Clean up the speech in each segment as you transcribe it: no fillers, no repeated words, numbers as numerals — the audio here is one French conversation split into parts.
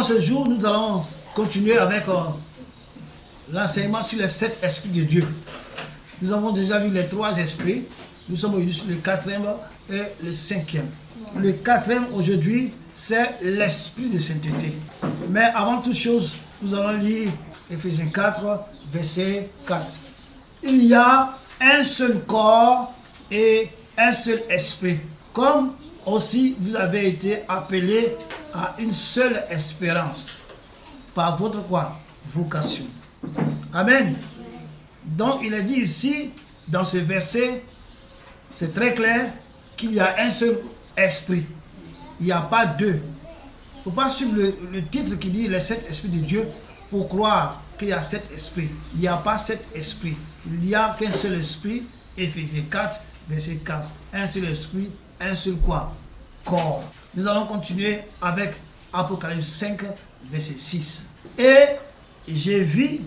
ce jour, nous allons continuer avec l'enseignement sur les 7 esprits de Dieu. Nous avons déjà vu les 3 esprits. Nous sommes aujourd'hui sur le 4e et le 5e. Le 4e aujourd'hui, c'est l'esprit de sainteté. Mais avant toute chose, nous allons lire Éphésiens 4, verset 4. Il y a un seul corps et un seul esprit. Comme aussi vous avez été appelés à une seule espérance par votre quoi? Vocation. Amen. Donc il est dit ici, dans ce verset, c'est très clair qu'il y a un seul esprit. Il n'y a pas deux. Il ne faut pas suivre le titre qui dit les 7 esprits de Dieu pour croire qu'il y a 7 esprits. Il n'y a pas 7 esprits. Il n'y a qu'un seul esprit. Éphésiens 4, verset 4. Un seul esprit, un seul quoi? Corps. Nous allons continuer avec Apocalypse 5, verset 6. Et j'ai vu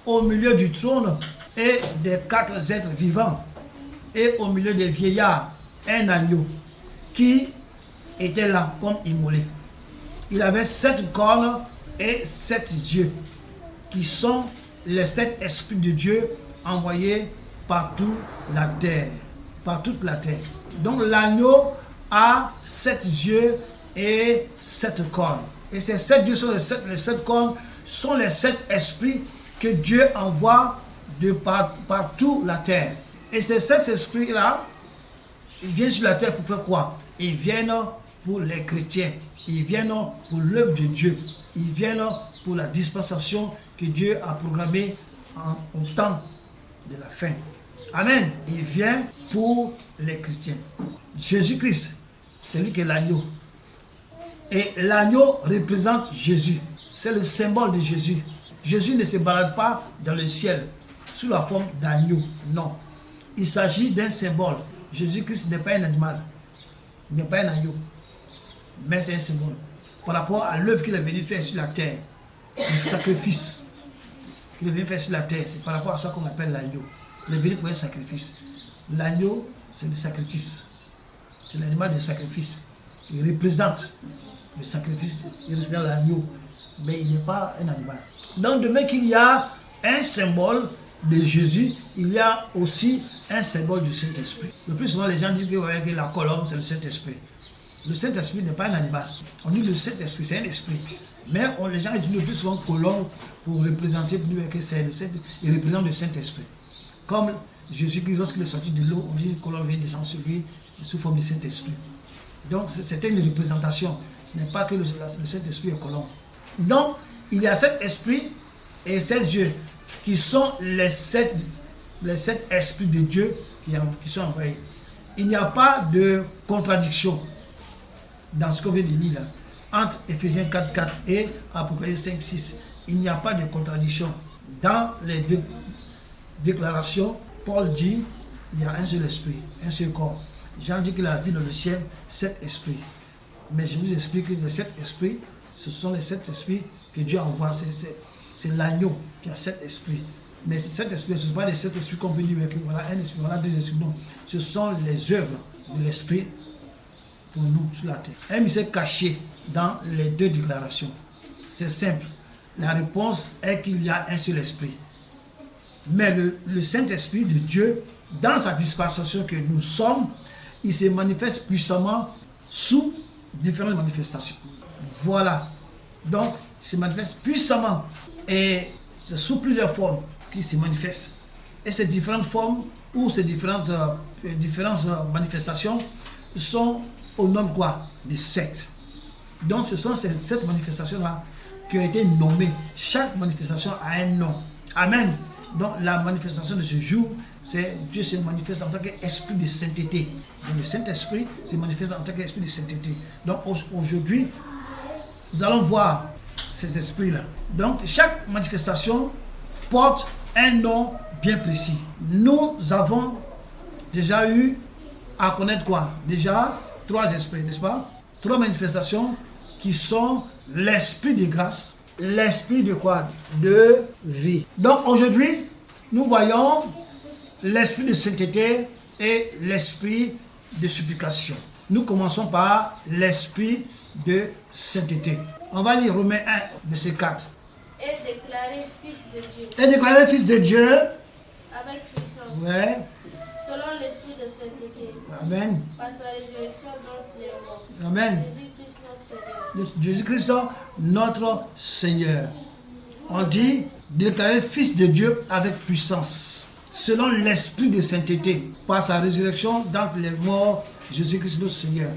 au milieu du trône et des 4 êtres vivants et au milieu des vieillards un agneau qui était là comme immolé. Il avait 7 cornes et 7 yeux qui sont les 7 esprits de Dieu envoyés par toute la terre. Par toute la terre. Donc l'agneau a 7 yeux et 7 cornes. Et ces 7 yeux sont les 7 cornes sont les 7 esprits que Dieu envoie de partout la terre. Et ces 7 esprits-là, ils viennent sur la terre pour faire quoi? Ils viennent pour les chrétiens. Ils viennent pour l'œuvre de Dieu. Ils viennent pour la dispensation que Dieu a programmée au temps de la fin. Amen. Il vient pour les chrétiens. Jésus-Christ, c'est lui qui est l'agneau. Et l'agneau représente Jésus. C'est le symbole de Jésus. Jésus ne se balade pas dans le ciel sous la forme d'agneau. Non. Il s'agit d'un symbole. Jésus-Christ n'est pas un animal. Il n'est pas un agneau. Mais c'est un symbole. Par rapport à l'œuvre qu'il est venu faire sur la terre. Le sacrifice qu'il est venu faire sur la terre. C'est par rapport à ça qu'on appelle l'agneau. Il est venu pour un sacrifice. L'agneau, c'est le sacrifice. C'est l'animal de sacrifice. Il représente le sacrifice. Il représente l'agneau. Mais il n'est pas un animal. Donc, de même qu'il y a un symbole de Jésus, il y a aussi un symbole du Saint-Esprit. Le plus souvent, les gens disent que la colombe, c'est le Saint-Esprit. Le Saint-Esprit n'est pas un animal. On dit le Saint-Esprit, c'est un esprit. Mais les gens utilisent le plus souvent colombe pour représenter, pour dire que c'est le Saint-Esprit. Il représente le Saint-Esprit. Comme Jésus-Christ, lorsqu'il est sorti de l'eau, on dit que colombe vient descendre sur lui sous forme du Saint-Esprit. Donc, c'était une représentation. Ce n'est pas que le Saint-Esprit est colombe. Donc, il y a 7 esprits et 7 yeux qui sont les 7 esprits de Dieu qui sont envoyés. Il n'y a pas de contradiction dans ce qu'on vient de lire là, entre Éphésiens 4, 4 et Apocalypse 5, 6. Il n'y a pas de contradiction. Dans les deux déclarations, Paul dit il y a un seul esprit, un seul corps. Jean dit qu'il a vu dans le ciel 7 esprits. Mais je vous explique que les 7 esprits, ce sont les 7 esprits que Dieu envoie. C'est l'agneau qui a 7 esprits. Mais ces 7 esprits, ce ne sont pas les 7 esprits qu'on peut dire que voilà un esprit, voilà 2 esprits. Non. Ce sont les œuvres de l'esprit pour nous sur la terre. Un mystère caché dans les 2 déclarations. C'est simple. La réponse est qu'il y a un seul esprit. Mais le Saint-Esprit de Dieu, dans sa dispensation que nous sommes, il se manifeste puissamment sous différentes manifestations. Voilà. Donc, il se manifeste puissamment. Et c'est sous plusieurs formes qu'il se manifeste. Et ces différentes formes ou ces différentes manifestations sont au nom de quoi? De 7. Donc, ce sont ces 7 manifestations-là qui ont été nommées. Chaque manifestation a un nom. Amen. Donc, la manifestation de ce jour, c'est Dieu se manifeste en tant qu'esprit de sainteté. Donc, le Saint-Esprit se manifeste en tant qu'esprit de sainteté. Donc, aujourd'hui, nous allons voir ces esprits-là. Donc, chaque manifestation porte un nom bien précis. Nous avons déjà eu à connaître quoi? Déjà 3 esprits, n'est-ce pas? 3 manifestations qui sont l'esprit de grâce, l'esprit de quoi? De vie. Donc, aujourd'hui, nous voyons l'esprit de sainteté et l'esprit de supplication. Nous commençons par l'esprit de sainteté. On va lire Romains 1, verset 4. Et déclaré fils de Dieu. Et déclaré fils de Dieu. Avec puissance. Ouais. Selon l'esprit de sainteté. Amen. Par sa résurrection d'entre les morts. Amen. Jésus-Christ notre Seigneur. Jésus-Christ notre Seigneur. On dit déclaré fils de Dieu avec puissance. Selon l'esprit de sainteté. Par sa résurrection d'entre les morts. Jésus-Christ notre Seigneur.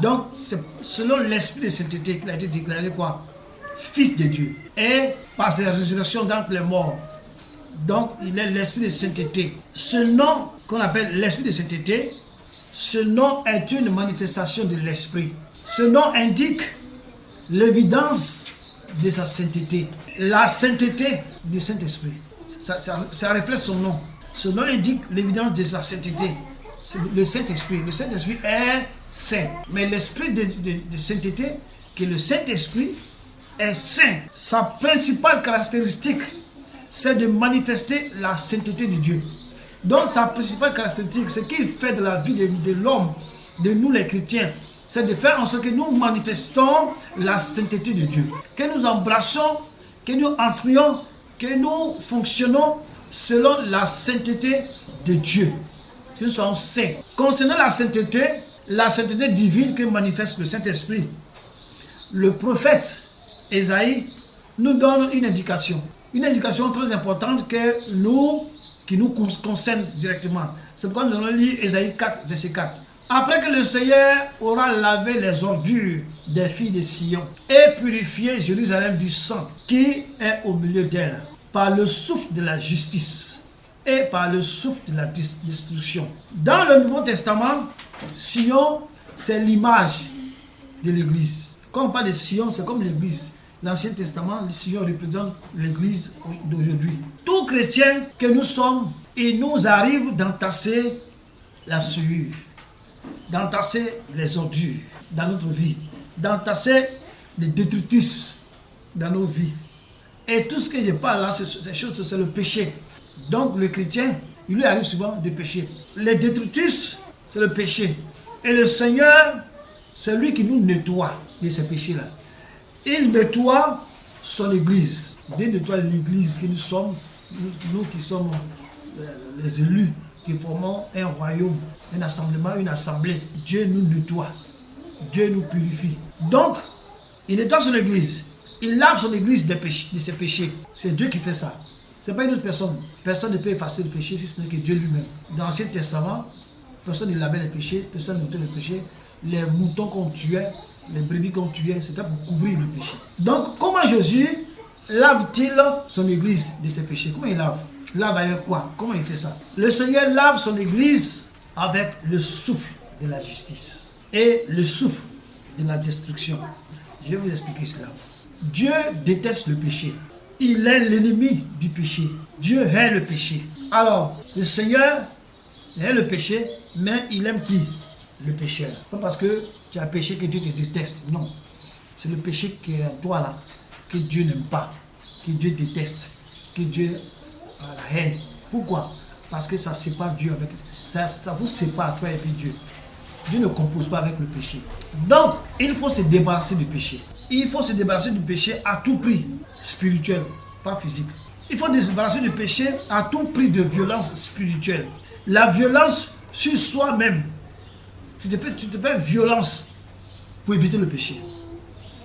Donc, c'est selon l'esprit de sainteté qu'il a été déclaré quoi? Fils de Dieu. Et par sa résurrection d'entre les morts. Donc, il est l'esprit de sainteté. Ce nom qu'on appelle l'esprit de sainteté, ce nom est une manifestation de l'esprit. Ce nom indique l'évidence de sa sainteté. La sainteté du Saint-Esprit. Ça reflète son nom. Ce nom indique l'évidence de sa sainteté. C'est le Saint-Esprit. Le Saint-Esprit est saint. Mais l'esprit de sainteté, qui est le Saint-Esprit, est saint. Sa principale caractéristique, c'est de manifester la sainteté de Dieu. Donc sa principale caractéristique, ce qu'il fait de la vie de l'homme, de nous les chrétiens, c'est de faire en sorte que nous manifestons la sainteté de Dieu. Que nous embrassons, que nous entrions, que nous fonctionnons selon la sainteté de Dieu. Que nous soyons saints. Concernant la sainteté divine que manifeste le Saint-Esprit, le prophète Ésaïe nous donne une indication très importante qui nous concerne directement. C'est pourquoi nous allons lire Ésaïe 4, verset 4. Après que le Seigneur aura lavé les ordures des filles de Sion et purifié Jérusalem du sang qui est au milieu d'elle, par le souffle de la justice et par le souffle de la destruction. Dans le Nouveau Testament, Sion, c'est l'image de l'Église. Quand on parle de Sion, c'est comme l'Église. L'Ancien Testament, le Sion représente l'Église d'aujourd'hui. Tout chrétien que nous sommes, il nous arrive d'entasser la souillure, d'entasser les ordures dans notre vie, d'entasser les détritus dans nos vies. Et tout ce que je parle là, ces choses, c'est le péché. Donc le chrétien, il lui arrive souvent de pécher. Les détritus, c'est le péché. Et le Seigneur, c'est lui qui nous nettoie de ces péchés-là. Il nettoie son Église. Dieu nettoie l'Église que nous sommes, nous qui sommes les élus, qui formons un royaume, un assemblement, une assemblée. Dieu nous nettoie. Dieu nous purifie. Donc, il nettoie son Église. Il lave son Église de ses péchés. C'est Dieu qui fait ça. Ce n'est pas une autre personne. Personne ne peut effacer le péché si ce n'est que Dieu lui-même. Dans l'Ancien Testament, personne ne lavait les péchés, personne ne nettoyait les péchés. Les moutons qu'on tuait, les brebis qu'on tuait, c'était pour couvrir le péché. Donc, comment Jésus lave-t-il son Église de ses péchés? Comment il lave? Lave avec quoi? Comment il fait ça? Le Seigneur lave son Église avec le souffle de la justice et le souffle de la destruction. Je vais vous expliquer cela. Dieu déteste le péché. Il est l'ennemi du péché. Dieu hait le péché. Alors, le Seigneur hait le péché, mais il aime qui? Le pécheur. Pas parce que tu as péché que Dieu te déteste. Non. C'est le péché qui est en toi là, que Dieu n'aime pas, que Dieu déteste, que Dieu a la haine. Pourquoi? Parce que ça sépare Dieu avec... Ça vous sépare, toi et puis Dieu. Dieu ne compose pas avec le péché. Donc, il faut se débarrasser du péché. Il faut se débarrasser du péché à tout prix, spirituel, pas physique. Il faut se débarrasser du péché à tout prix de violence spirituelle. La violence sur soi-même. Tu te fais violence pour éviter le péché.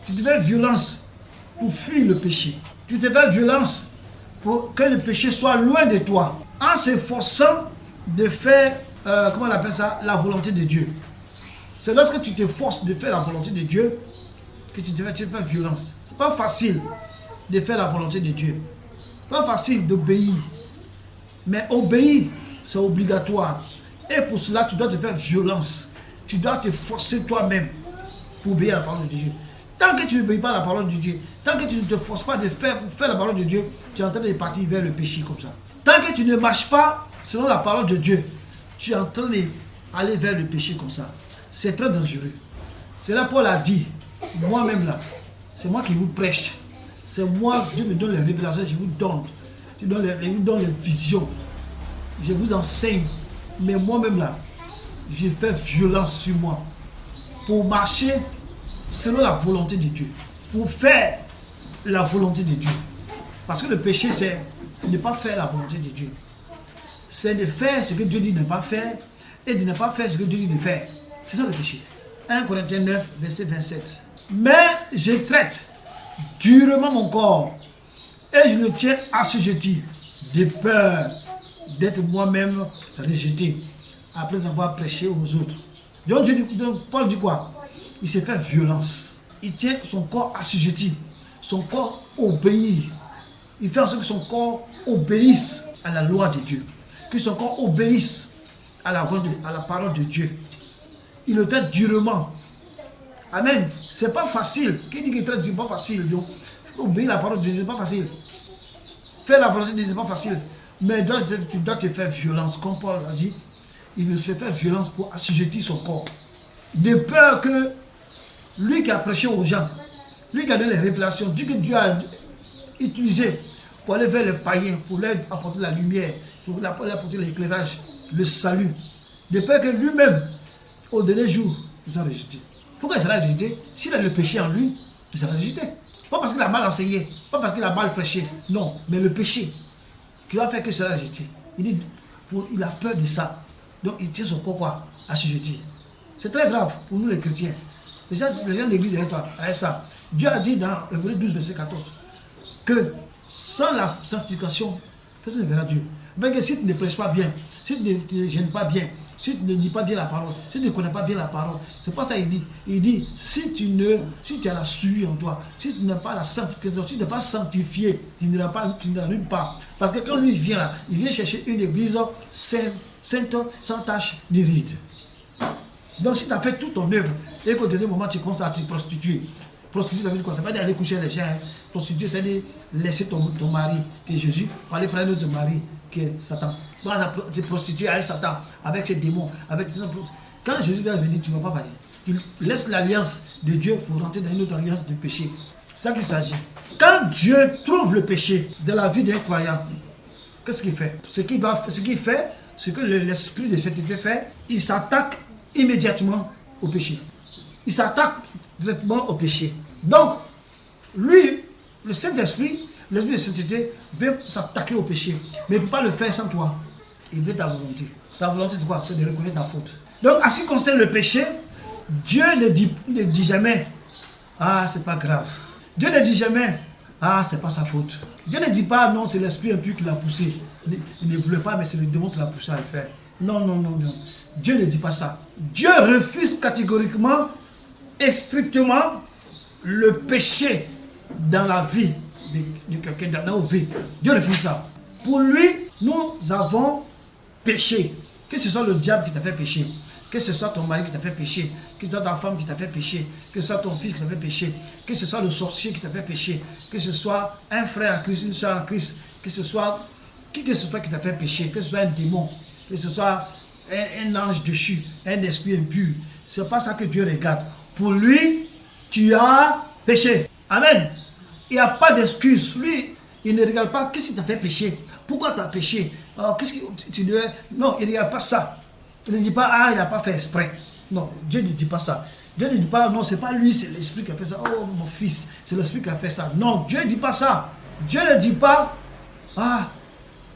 Tu te fais violence pour fuir le péché. Tu te fais violence pour que le péché soit loin de toi. En s'efforçant de faire, comment on appelle ça, la volonté de Dieu. C'est lorsque tu te forces de faire la volonté de Dieu que tu te fais violence. C'est pas facile de faire la volonté de Dieu. Pas facile d'obéir. Mais obéir, c'est obligatoire. Et pour cela, tu dois te faire violence. Tu dois te forcer toi-même pour obéir à la parole de Dieu. Tant que tu n'obéis pas à la parole de Dieu, tant que tu ne te forces pas de faire la parole de Dieu, tu es en train de partir vers le péché comme ça. Tant que tu ne marches pas selon la parole de Dieu, tu es en train d'aller vers le péché comme ça. C'est très dangereux. C'est là Paul a dit, moi-même là, c'est moi qui vous prêche. C'est moi, Dieu me donne les révélations, je vous donne. Je vous donne les visions. Je vous enseigne. Mais moi-même là, j'ai fait violence sur moi pour marcher selon la volonté de Dieu. faut faire la volonté de Dieu. Parce que le péché, c'est ne pas faire la volonté de Dieu. C'est de faire ce que Dieu dit de ne pas faire et de ne pas faire ce que Dieu dit de faire. C'est ça le péché. 1 Corinthiens 9, verset 27. Mais je traite durement mon corps et je le tiens assujetti de peur d'être moi-même rejeté après avoir prêché aux autres. Donc Paul dit quoi? Il s'est fait violence. Il tient son corps assujetti. Son corps obéit. Il fait en sorte que son corps obéisse à la loi de Dieu. Que son corps obéisse à la parole de Dieu. Il le traite durement. Amen. C'est pas facile. Qui dit qu'il traite durement? C'est pas facile. Obéir à la parole de Dieu, c'est pas facile. Faire la volonté de Dieu, c'est pas facile. Mais tu dois te faire violence. Comme Paul a dit, il veut se faire violence pour assujettir son corps. De peur que lui qui a prêché aux gens, lui qui a donné les révélations, Dieu que Dieu a utilisé pour aller vers les païens, pour leur apporter la lumière, pour leur apporter l'éclairage, le salut. De peur que lui-même, au dernier jour, il sera rejeté. Pourquoi il sera rejeté? S'il a le péché en lui, il sera rejeté. Pas parce qu'il a mal enseigné, pas parce qu'il a mal prêché, non, mais le péché qui va faire que cela rejeté. Il a peur de ça. Donc il tient son corps quoi? Assujetti. C'est très grave pour nous les chrétiens. Les gens de l'église avec ça. Dieu a dit dans Hébreux 12, verset 14, que sans la sanctification, personne ne verra Dieu. Mais que si tu ne prêches pas bien, si tu ne te gênes pas bien, si tu ne dis pas bien la parole, si tu ne connais pas bien la parole, c'est pas ça il dit. Il dit, si tu as la souillure en toi, si tu n'as pas la sanctification, si tu n'es pas sanctifié, tu n'iras nulle part. Parce que quand lui il vient là, il vient chercher une église sainte, sans tache ni ride. Donc si tu as fait toute ton œuvre, et qu'au dernier moment tu commences à te prostituer. Prostituer, ça veut dire quoi? Ça veut pas dire aller coucher les gens. Hein. Prostituer, ça veut dire laisser ton mari, qui est Jésus, pour aller prendre notre mari, qui est Satan. Tu vas te prostituer avec Satan, avec ses démons. Quand Jésus va venir, tu ne vas pas parler. Tu laisses l'alliance de Dieu pour rentrer dans une autre alliance de péché. C'est ça qu'il s'agit. Quand Dieu trouve le péché dans la vie d'un croyant, qu'est-ce qu'il fait? Ce qu'il fait, ce que l'esprit de sainteté fait, il s'attaque immédiatement au péché. Il s'attaque directement au péché. Donc, lui, le Saint-Esprit, l'esprit de sainteté, veut s'attaquer au péché. Mais il ne peut pas le faire sans toi. Il veut ta volonté. Ta volonté, c'est quoi? C'est de reconnaître ta faute. Donc, en ce qui concerne le péché, Dieu ne dit jamais, ah, c'est pas grave. Dieu ne dit jamais, ah, c'est pas sa faute. Dieu ne dit pas, non, c'est l'esprit impur qui l'a poussé. Il ne voulait pas, mais c'est le démon qui l'a poussé à le faire. Non, non, non, non. Dieu ne dit pas ça. Dieu refuse catégoriquement et strictement le péché dans la vie de quelqu'un, dans nos vies. Dieu refuse ça. Pour lui, nous avons péché. Que ce soit le diable qui t'a fait pécher, que ce soit ton mari qui t'a fait pécher, que ce soit ta femme qui t'a fait pécher, que ce soit ton fils qui t'a fait pécher, que ce soit le sorcier qui t'a fait pécher, que ce soit un frère en Christ, une soeur en Christ, que ce soit qui que ce soit qui t'a fait pécher, que ce soit un démon, que ce soit un ange déchu, un esprit impur. C'est pas ça que Dieu regarde. Pour lui, tu as péché. Amen. Il n'y a pas d'excuse. Lui, il ne regarde pas qu'est-ce qui t'a fait pécher. Pourquoi tu as péché? Qu'est-ce que tu devais... Non, il ne regarde pas ça. Il ne dit pas, ah, il n'a pas fait exprès. Non, Dieu ne dit pas ça. Dieu ne dit pas, non, c'est pas lui, c'est l'esprit qui a fait ça. Oh, mon fils, c'est l'esprit qui a fait ça. Non, Dieu ne dit pas ça. Dieu ne dit pas, ah,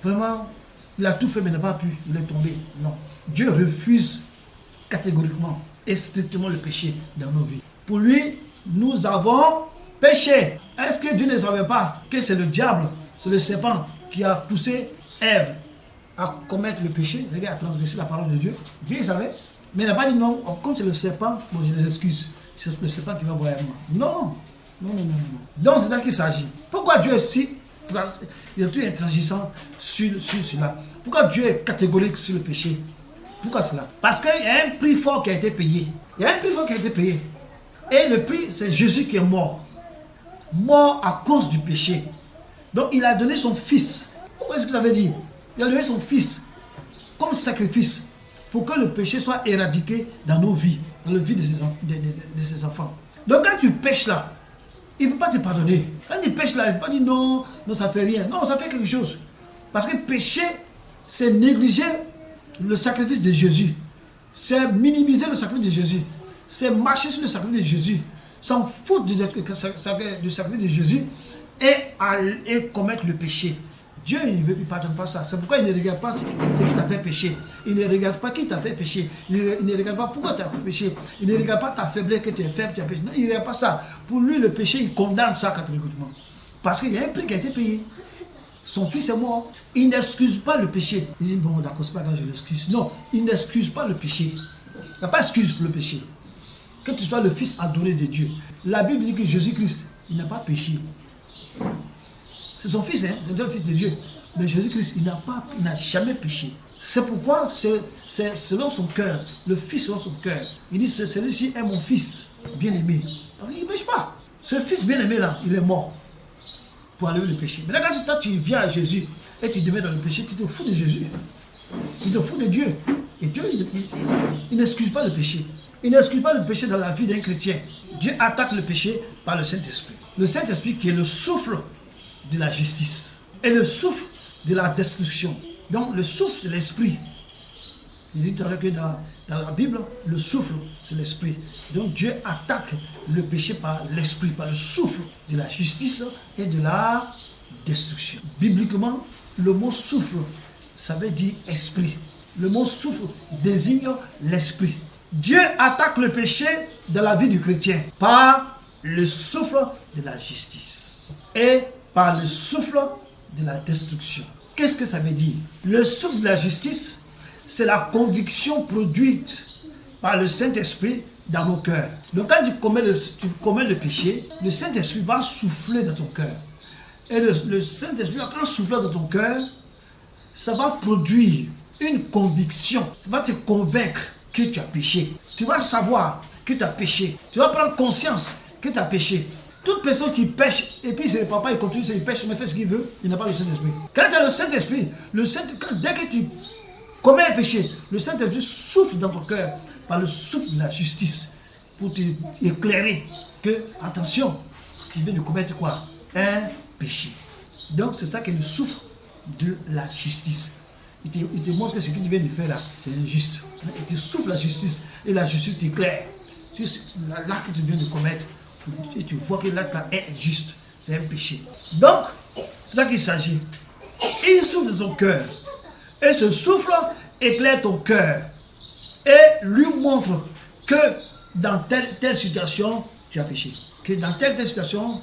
vraiment, il a tout fait, mais n'a pas pu, il est tombé. Non. Dieu refuse catégoriquement et strictement le péché dans nos vies. Pour lui, nous avons péché. Est-ce que Dieu ne savait pas que c'est le diable, c'est le serpent qui a poussé Ève à commettre le péché, à transgresser la parole de Dieu? Dieu savait, mais il n'a pas dit non, comme c'est le serpent, bon, je les excuse, c'est le serpent qui va voir moi. Non, non, non, non, non. Donc c'est là qu'il s'agit. Pourquoi Dieu est si intransigeant sur cela? Pourquoi Dieu est catégorique sur le péché? Pourquoi cela? Parce qu'il y a un prix fort qui a été payé. Il y a un prix fort qui a été payé. Et le prix, c'est Jésus qui est mort. Mort à cause du péché. Donc il a donné son fils. Pourquoi est-ce que ça veut dire? Il a donné son fils comme sacrifice pour que le péché soit éradiqué dans nos vies, dans la vie de ses enfants. Donc quand tu pêches là, il ne peut pas te pardonner. Quand il pêche là, il ne peut pas dire non, non, ça ne fait rien. Non, ça fait quelque chose. Parce que pécher, c'est négliger le sacrifice de Jésus. C'est minimiser le sacrifice de Jésus. C'est marcher sur le sacrifice de Jésus. s'en foutent du sacrifice de Jésus et commettre le péché. Dieu il ne pardonne pas ça. C'est pourquoi il ne regarde pas ce qui t'a fait pécher. Il ne regarde pas qui t'a fait pécher. Il ne regarde pas pourquoi tu as fait péché. Il ne regarde pas ta faiblesse, que tu es faible, tu as péché. Non, il ne regarde pas ça. Pour lui, le péché, il condamne ça catégoriquement. Parce qu'il y a un prix qui a été payé. Son fils est mort. Il n'excuse pas le péché. Il dit, bon, d'accord, c'est pas grave, je l'excuse. Non, il n'excuse pas le péché. Il n'y a pas d'excuse pour le péché. Que tu sois le fils adoré de Dieu. La Bible dit que Jésus-Christ, il n'a pas péché. C'est son fils, hein? C'est le fils de Dieu. Mais Jésus-Christ, il n'a jamais péché. C'est pourquoi c'est selon son cœur, le fils selon son cœur. Il dit, celui-ci est mon fils bien-aimé. Il ne pêche pas. Ce fils bien-aimé là, il est mort pour enlever le péché. Mais là, quand tu viens à Jésus et tu demeures dans le péché, tu te fous de Jésus. Tu te fous de Dieu. Et Dieu, il n'excuse pas le péché. Il n'excuse pas le péché dans la vie d'un chrétien. Dieu attaque le péché par le Saint-Esprit. Le Saint-Esprit qui est le souffle de la justice et le souffle de la destruction. Donc le souffle, c'est l'esprit. Il dit tout à l'heure que dans la Bible, le souffle, c'est l'esprit. Donc Dieu attaque le péché par l'esprit, par le souffle de la justice et de la destruction. Bibliquement, le mot souffle, ça veut dire esprit. Le mot souffle désigne l'esprit. Dieu attaque le péché dans la vie du chrétien par le souffle de la justice et par le souffle de la destruction. Qu'est-ce que ça veut dire? Le souffle de la justice, c'est la conviction produite par le Saint-Esprit dans nos cœurs. Donc quand tu commets le péché, le Saint-Esprit va souffler dans ton cœur. Et le Saint-Esprit, en soufflant dans ton cœur, ça va produire une conviction. Ça va te convaincre que tu as péché. Tu vas savoir que tu as péché. Tu vas prendre conscience que tu as péché. Toute personne qui pêche, et puis c'est le papa, il continue, il pêche, mais fait ce qu'il veut, il n'a pas le Saint-Esprit. Quand tu as le Saint-Esprit, dès que tu commets un péché, le Saint-Esprit souffle dans ton cœur par le souffle de la justice pour t'éclairer que, attention, tu viens de commettre quoi? Un péché. Donc c'est ça qui est le souffle de la justice. Il te montre que ce que tu viens de faire là, c'est injuste. Il te souffle la justice et la justice t'éclaire sur l'acte que tu viens de commettre. Et tu vois que l'acte est injuste, c'est un péché. Donc, c'est ça qu'il s'agit. Il souffle dans ton cœur. Et ce souffle éclaire ton cœur. Et lui montre que dans telle situation, tu as péché. Que dans telle situation,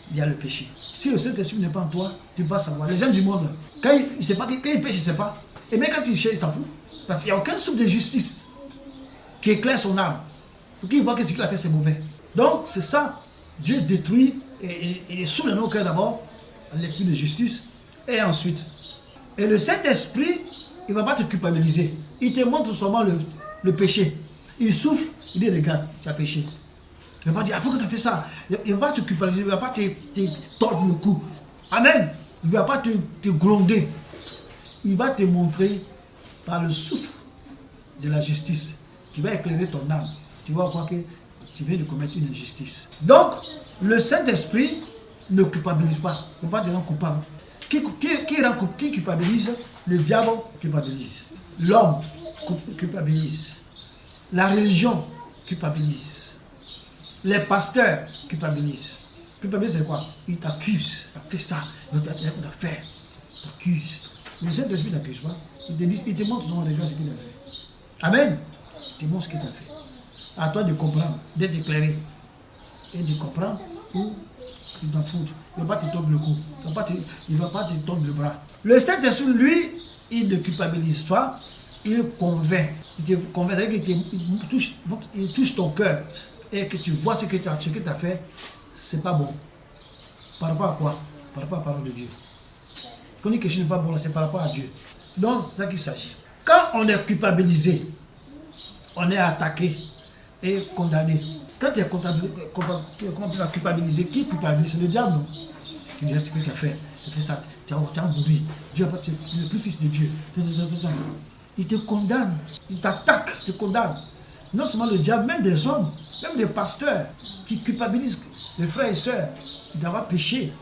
il y a le péché. Si le Saint-Esprit n'est pas en toi, tu vas savoir. Les gens du monde, quand il pêche, il ne sait pas. Et même quand il cherche, il s'en fout. Parce qu'il n'y a aucun souffle de justice qui éclaire son âme. Pour qu'il voit que ce qu'il a fait, c'est mauvais. Donc, c'est ça. Dieu détruit et souffle dans nos cœurs d'abord l'esprit de justice et ensuite. Et le Saint-Esprit, il ne va pas te culpabiliser. Il te montre seulement le péché. Il souffle, il dit regarde, tu as péché. Il ne va pas dire pourquoi tu as fait ça. Il ne va pas te culpabiliser, il ne va pas te tordre le cou. Amen. Il ne va pas te gronder. Il va te montrer par le souffle de la justice qui va éclairer ton âme. Tu vas voir que tu viens de commettre une injustice. Donc, le Saint-Esprit ne culpabilise pas. Il ne va pas dire coupable. Qui culpabilise? Le diable culpabilise. L'homme culpabilise. La religion culpabilise. Les pasteurs culpabilisent. Culpabilise, c'est quoi? Il t'accuse. Tu as fait ça. Il t'a fait. Il t'accuse. Le Saint-Esprit ne t'accuse pas. Il te montre son regard ce qu'il a fait. Amen. Il te montre ce qu'il t'a fait. À toi de comprendre, d'être éclairé. Et de comprendre où tu t'en fous. Il ne va pas te tordre le cou. Il ne va pas te tordre le bras. Le Saint-Esprit, lui, il ne culpabilise pas. Il convainc. Il te convainc. Il touche ton cœur. Et que tu vois ce que tu as fait, c'est pas bon. Par rapport à quoi? Par rapport à la parole de Dieu. Quand on dit que quelque chose n'est pas bon, c'est par rapport à Dieu. Donc, c'est ça qu'il s'agit. Quand on est culpabilisé, on est attaqué et condamné. Quand tu es culpabilisé, qui culpabilise? C'est le diable, non? Qui dit ce que tu as fait. Tu as fait ça, tu as oublié. Dieu, tu es le plus fils de Dieu. Il te condamne, il t'attaque, il te condamne. Non seulement le diable, même des hommes, même des pasteurs qui culpabilisent les frères et sœurs d'avoir péché.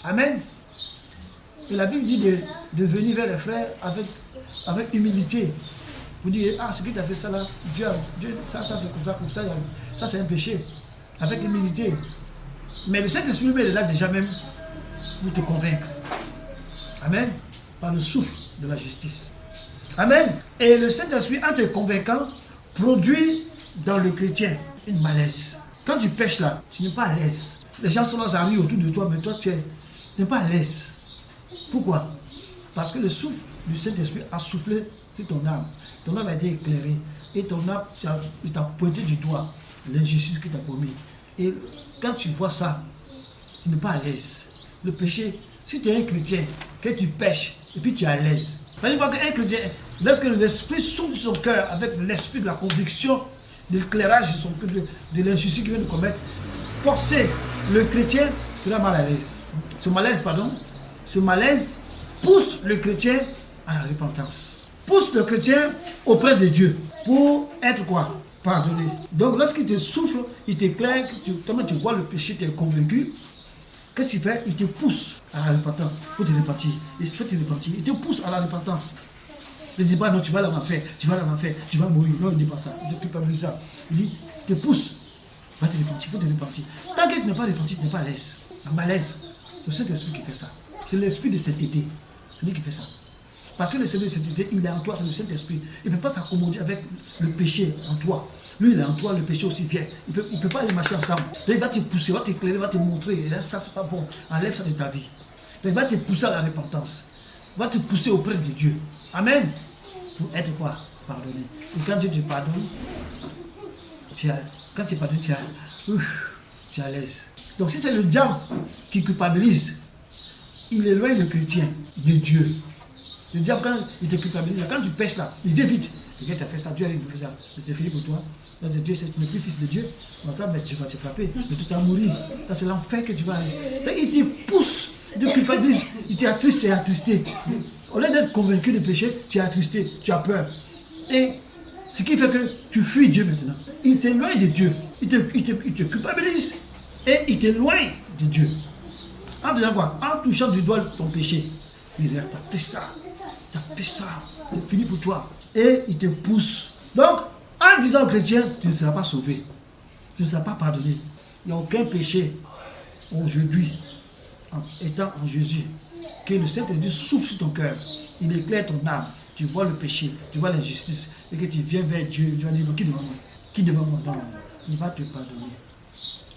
Amen. Et la Bible dit de venir vers les frères avec humilité. Vous dites, ah, ce que tu as fait ça là, Dieu, ça c'est comme ça, ça c'est un péché. avec humilité. Mais le Saint-Esprit est là déjà même pour te convaincre. Amen. Par le souffle de la justice. Amen. Et le Saint-Esprit, en te convainquant, produit dans le chrétien une malaise. Quand tu pêches là, tu n'es pas à l'aise. Les gens sont là, ça arrive autour de toi, mais toi, tu n'es pas à l'aise. Pourquoi? Parce que le souffle du Saint-Esprit a soufflé sur ton âme. Ton âme a été éclairée. Et ton âme, il t'a pointé du doigt l'injustice qu'il t'a commis. Et quand tu vois ça, tu n'es pas à l'aise. Le péché, si tu es un chrétien, que tu pêches, et puis tu es à l'aise. Une fois qu'un chrétien, lorsque l'esprit souffle son cœur avec l'esprit de la conviction, de l'éclairage de l'injustice qu'il vient de commettre, forcer le chrétien sera mal à l'aise. Ce malaise pousse le chrétien à la repentance. Pousse le chrétien auprès de Dieu pour être quoi? Pardonné. Donc lorsqu'il te souffle, il t'éclaire, tu vois le péché, tu es convaincu. Qu'est-ce qu'il fait? Il te pousse à la repentance. Il faut te repentir. Il te pousse à la repentance. Il ne dit pas non, tu vas là faire, tu vas mourir. Non, il ne dit pas ça. Il te culpabilise ça. Il dit, il te pousse. Va te repentir, il faut te repentir. Tant que tu n'es pas repenti, tu n'es pas à l'aise. Un malaise. C'est cet esprit qui fait ça. C'est l'esprit de sainteté. C'est lui qui fait ça. Parce que le Seigneur de sainteté, il est en toi, c'est le Saint-Esprit. Il ne peut pas s'accommoder avec le péché en toi. Lui, il est en toi, le péché aussi vient. Il ne peut pas aller marcher ensemble. Là, il va te pousser, il va t'éclairer, il va te montrer. Et là, ça, c'est pas bon. Enlève ça de ta vie. Là, il va te pousser à la repentance. Il va te pousser auprès de Dieu. Amen. Pour être quoi? Pardonné. Et quand Dieu te pardonne, quand tu pardonnes, tu es à l'aise. Donc, si c'est le diable qui culpabilise, il éloigne le chrétien de Dieu. Le diable, quand il te culpabilise, quand tu pêches là, il dit vite. Regarde, tu as fait ça, Dieu a dit de faire ça. Mais c'est fini pour toi. Là, c'est Dieu, tu n'es plus fils de Dieu. Mais tu vas te frapper. Mais tu vas mourir. Là, c'est l'enfer que tu vas aller. Là, il te pousse, il te culpabilise. Il t'attriste, tu es attristé. Au lieu d'être convaincu de péché, tu es attristé, tu as peur. Et ce qui fait que tu fuis Dieu maintenant. Il s'éloigne de Dieu. Il te culpabilise. Et il t'éloigne de Dieu. En faisant quoi? En touchant du doigt ton péché. Il dit, t'as fait ça. C'est fini pour toi. Et il te pousse. Donc, en disant au chrétien, tu ne seras pas sauvé. Tu ne seras pas pardonné. Il n'y a aucun péché aujourd'hui, en étant en Jésus, que le Saint-Esprit souffle sur ton cœur. Il éclaire ton âme. Tu vois le péché, tu vois l'injustice. Et que tu viens vers Dieu. Tu vas dire, non, qui devant moi? Qui devant moi? Non, il va te pardonner.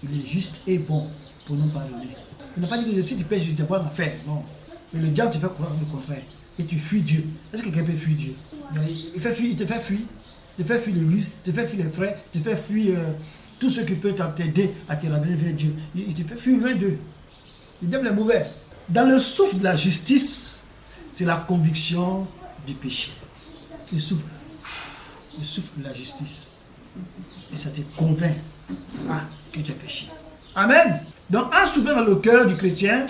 Il est juste et bon pour nous pardonner. Il n'a pas dit que si tu pêches, tu ne te vois en faire. Non. Mais le diable te fait croire le contraire. Et tu fuis Dieu. Est-ce que quelqu'un peut fuir Dieu? Il te fait fuir l'église, il te fait fuir les frères, il te fait fuir tout ce qui peut t'aider à te ramener vers Dieu. Il te fait fuir loin d'eux. Le diable est mauvais. Dans le souffle de la justice, c'est la conviction du péché. Le souffle de la justice. Et ça te convainc que tu as péché. Amen. Donc, en soufflant dans le cœur du chrétien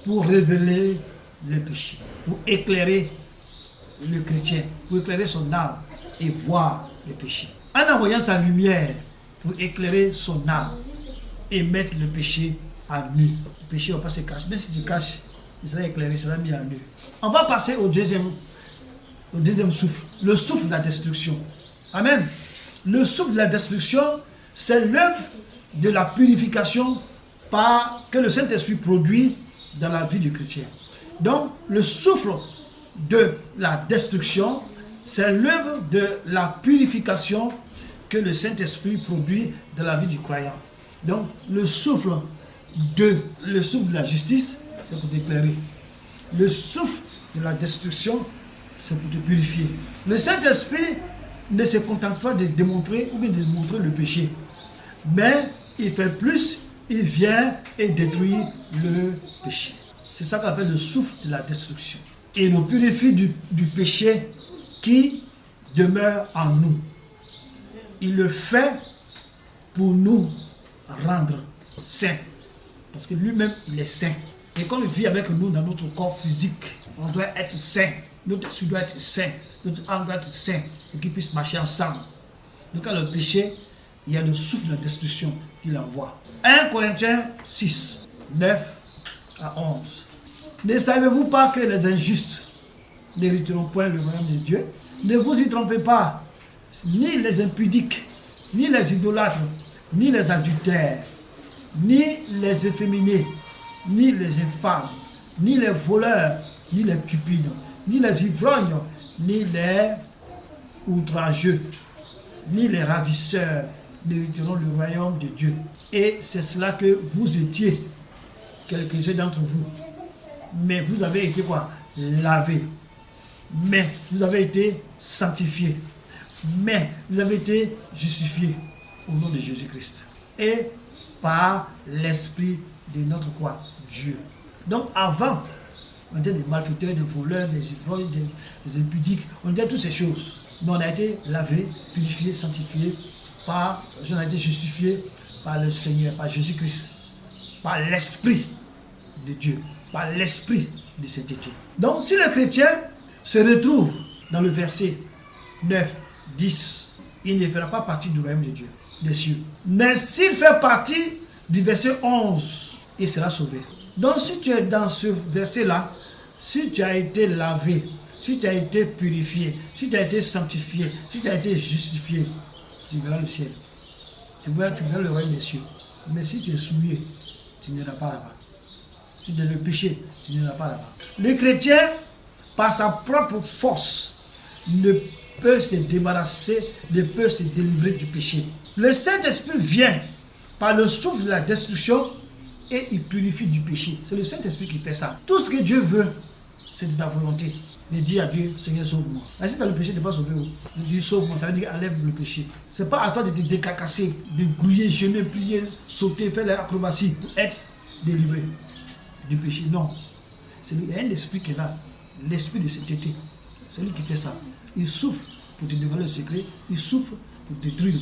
pour révéler le péché, pour éclairer le chrétien, pour éclairer son âme et voir le péché. En envoyant sa lumière pour éclairer son âme et mettre le péché à nu. Le péché ne va pas se cacher. Même si se cache, il sera éclairé, il sera mis à nu. On va passer au deuxième souffle, le souffle de la destruction. Amen. Le souffle de la destruction, c'est l'œuvre de la purification que le Saint-Esprit produit dans la vie du chrétien. Donc, le souffle de la destruction, c'est l'œuvre de la purification que le Saint-Esprit produit dans la vie du croyant. Donc, le souffle de la justice, c'est pour t'éclairer. Le souffle de la destruction, c'est pour te purifier. Le Saint-Esprit ne se contente pas de démontrer ou bien de montrer le péché, mais il fait plus, il vient et détruit le péché. C'est ça qu'on appelle le souffle de la destruction. Et nous purifie du péché qui demeure en nous. Il le fait pour nous rendre saints. Parce que lui-même, il est saint. Et quand il vit avec nous dans notre corps physique, on doit être saint. Notre esprit doit être saint. Notre âme doit être saint. Pour qu'ils puissent marcher ensemble. Donc, quand le péché, il y a le souffle de la destruction qu'il envoie. 1 Corinthiens 6, 9 à 11. Ne savez-vous pas que les injustes n'hériteront point le royaume de Dieu? Ne vous y trompez pas, ni les impudiques, ni les idolâtres, ni les adultères, ni les efféminés, ni les infâmes, ni les voleurs, ni les cupides, ni les ivrognes, ni les outrageux, ni les ravisseurs n'hériteront le royaume de Dieu. Et c'est cela que vous étiez, quelques-uns d'entre vous. Mais vous avez été quoi? Lavés. Mais vous avez été sanctifiés. Mais vous avez été justifiés au nom de Jésus-Christ. Et par l'esprit de notre quoi? Dieu. Donc avant, on était des malfaiteurs, des voleurs, des ivrognes, des impudiques, on était toutes ces choses. Mais on a été lavés, purifiés, sanctifiés, on a été justifiés par le Seigneur, par Jésus-Christ, par l'Esprit de Dieu, par l'Esprit de sainteté. Donc si le chrétien se retrouve dans le verset 9, 10, il ne fera pas partie du royaume de Dieu, des cieux. Mais s'il fait partie du verset 11, il sera sauvé. Donc si tu es dans ce verset-là, si tu as été lavé, si tu as été purifié, si tu as été sanctifié, si tu as été justifié, tu verras le ciel. Tu verras le royaume des cieux. Mais si tu es souillé, tu n'iras pas là-bas. Si tu es le péché, tu n'iras pas là-bas. Le chrétien, par sa propre force, ne peut se débarrasser, ne peut se délivrer du péché. Le Saint-Esprit vient par le souffle de la destruction et il purifie du péché. C'est le Saint-Esprit qui fait ça. Tout ce que Dieu veut, c'est de ta volonté. De dire à Dieu, Seigneur, sauve-moi. Mais si tu as le péché, tu n'es pas sauvé. De dire, sauve-moi, ça veut dire enlève le péché. Ce n'est pas à toi de te décacasser, de grouiller, jeûner, prier, sauter, faire l'acrobatie pour être délivré du péché. Non. Il y a un esprit qui est là, l'esprit de sainteté. C'est lui qui fait ça. Il souffre pour te dévoiler le secret, il souffre pour détruire le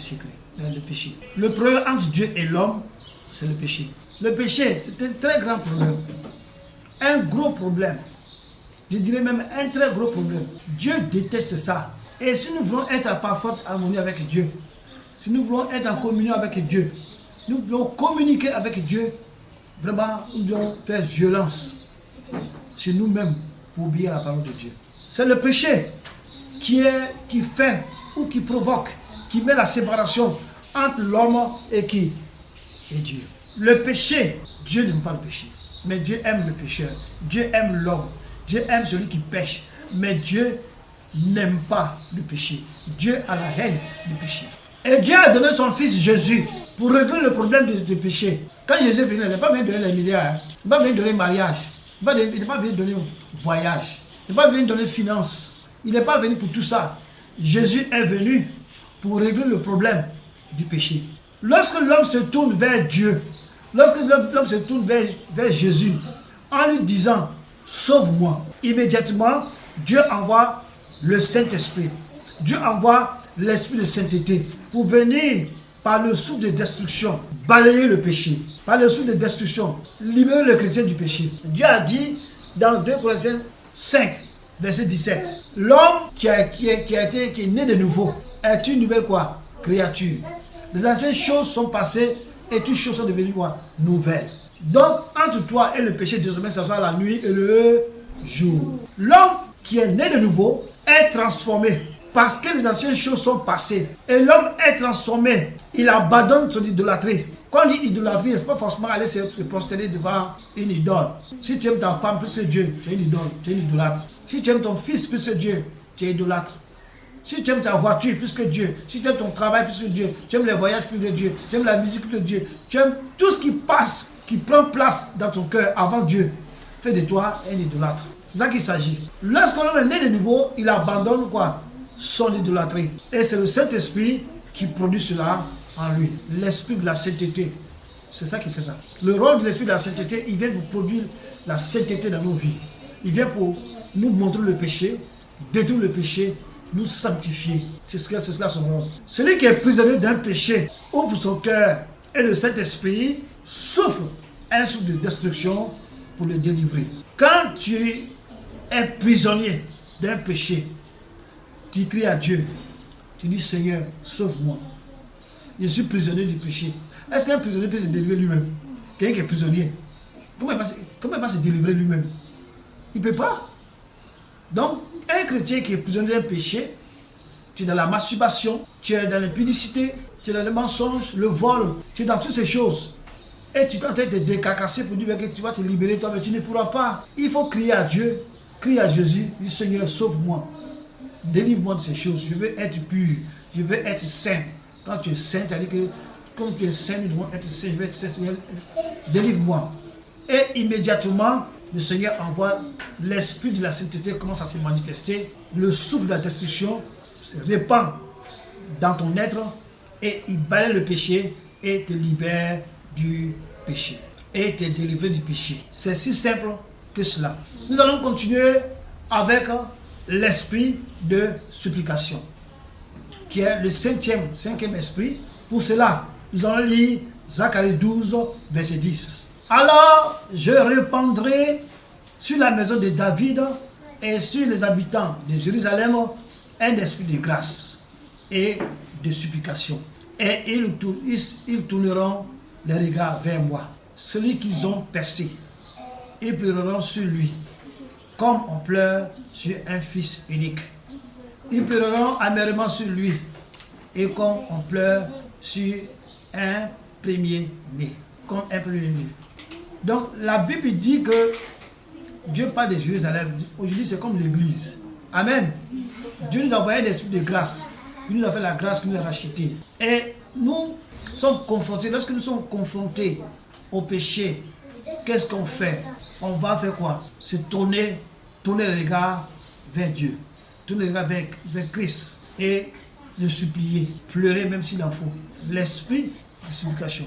secret, le péché. Le problème entre Dieu et l'homme, c'est le péché. Le péché, c'est un très grand problème. Un gros problème. Je dirais même un très gros problème. Dieu déteste ça. Et si nous voulons être en parfaite harmonie avec Dieu, si nous voulons être en communion avec Dieu, nous voulons communiquer avec Dieu, vraiment, nous devons faire violence sur nous-mêmes pour obéir à la parole de Dieu. C'est le péché qui fait ou qui provoque, qui met la séparation entre l'homme et qui? Et Dieu. Le péché, Dieu n'aime pas le péché, mais Dieu aime le pécheur. Dieu aime l'homme. Dieu aime celui qui pêche, mais Dieu n'aime pas le péché. Dieu a la haine du péché. Et Dieu a donné son fils Jésus pour régler le problème du péché. Quand Jésus est venu, il n'est pas venu donner les milliards, il n'est pas venu donner mariage, il n'est pas venu donner voyage, il n'est pas venu donner finance, il n'est pas venu pour tout ça. Jésus est venu pour régler le problème du péché. Lorsque l'homme se tourne vers Dieu, lorsque l'homme se tourne vers Jésus, en lui disant, sauve-moi, immédiatement, Dieu envoie le Saint-Esprit. Dieu envoie l'Esprit de sainteté pour venir par le souffle de destruction, balayer le péché. Par le souffle de destruction, libérer le chrétien du péché. Dieu a dit dans 2 Corinthiens 5, verset 17, l'homme qui est né de nouveau est une nouvelle quoi? Créature. Les anciennes choses sont passées et toutes choses sont devenues quoi? Nouvelles. Donc, entre toi et le péché, désormais, ce sera la nuit et le jour. L'homme qui est né de nouveau est transformé parce que les anciennes choses sont passées. Et l'homme est transformé. Il abandonne son idolâtrie. Quand on dit idolâtrie, ce n'est pas forcément aller se prosterner devant une idole. Si tu aimes ta femme plus que Dieu, tu es une idole, tu es une idolâtre. Si tu aimes ton fils plus que Dieu, tu es idolâtre. Si tu aimes ta voiture plus que Dieu, si tu aimes ton travail plus que Dieu, tu aimes les voyages plus que Dieu, tu aimes la musique plus que Dieu, tu aimes tout ce qui passe, qui prend place dans ton cœur avant Dieu, fais de toi un idolâtre. C'est ça qu'il s'agit. Lorsque l'homme est né de nouveau, il abandonne quoi? Son idolâtrie. Et c'est le Saint-Esprit qui produit cela en lui. L'esprit de la sainteté. C'est ça qui fait ça. Le rôle de l'esprit de la sainteté, il vient pour produire la sainteté dans nos vies. Il vient pour nous montrer le péché, détruire le péché, nous sanctifier. C'est cela son rôle. Celui qui est prisonnier d'un péché ouvre son cœur et le Saint-Esprit souffle un souffle de destruction pour le délivrer. Quand tu es prisonnier d'un péché, tu cries à Dieu, tu dis Seigneur, sauve-moi. Je suis prisonnier du péché. Est-ce qu'un prisonnier peut se délivrer lui-même? Quelqu'un qui est prisonnier, comment il va se délivrer lui-même? Il ne peut pas. Donc, un chrétien qui est prisonnier d'un péché, tu es dans la masturbation, tu es dans l'impudicité, tu es dans le mensonge, le vol, tu es dans toutes ces choses. Et tu es en train de te décarcasser pour dire que tu vas te libérer toi, mais tu ne pourras pas. Il faut crier à Dieu, crier à Jésus, dis Seigneur, sauve-moi. Délivre-moi de ces choses. Je veux être pur, je veux être saint. Quand tu es saint, c'est-à-dire que comme tu es saint, nous devons être saint, je veux être saint, Seigneur, délivre-moi. Et immédiatement, le Seigneur envoie l'esprit de la sainteté, commence à se manifester. Le souffle de la destruction se répand dans ton être et il balaie le péché et te libère du péché. Et te délivre du péché. C'est si simple que cela. Nous allons continuer avec l'esprit de supplication, qui est le cinquième esprit. Pour cela, nous allons lire Zacharie 12, verset 10. Alors, je répandrai sur la maison de David et sur les habitants de Jérusalem un esprit de grâce et de supplication. Et ils tourneront les regards vers moi. Celui qu'ils ont percé, ils pleureront sur lui, comme on pleure sur un fils unique. Ils pleureront amèrement sur lui, et comme on pleure sur un premier-né. Comme un premier-né. Donc la Bible dit que Dieu parle de Jérusalem. Aujourd'hui c'est comme l'église. Amen. Dieu nous a envoyé des esprits de grâce, qui nous a fait la grâce, qui nous a racheté. Et nous sommes confrontés, lorsque nous sommes confrontés au péché, qu'est-ce qu'on fait? On va faire quoi? Se tourner les regards vers Dieu, tourner les regards vers Christ et le supplier, pleurer même s'il en faut. L'esprit de supplication.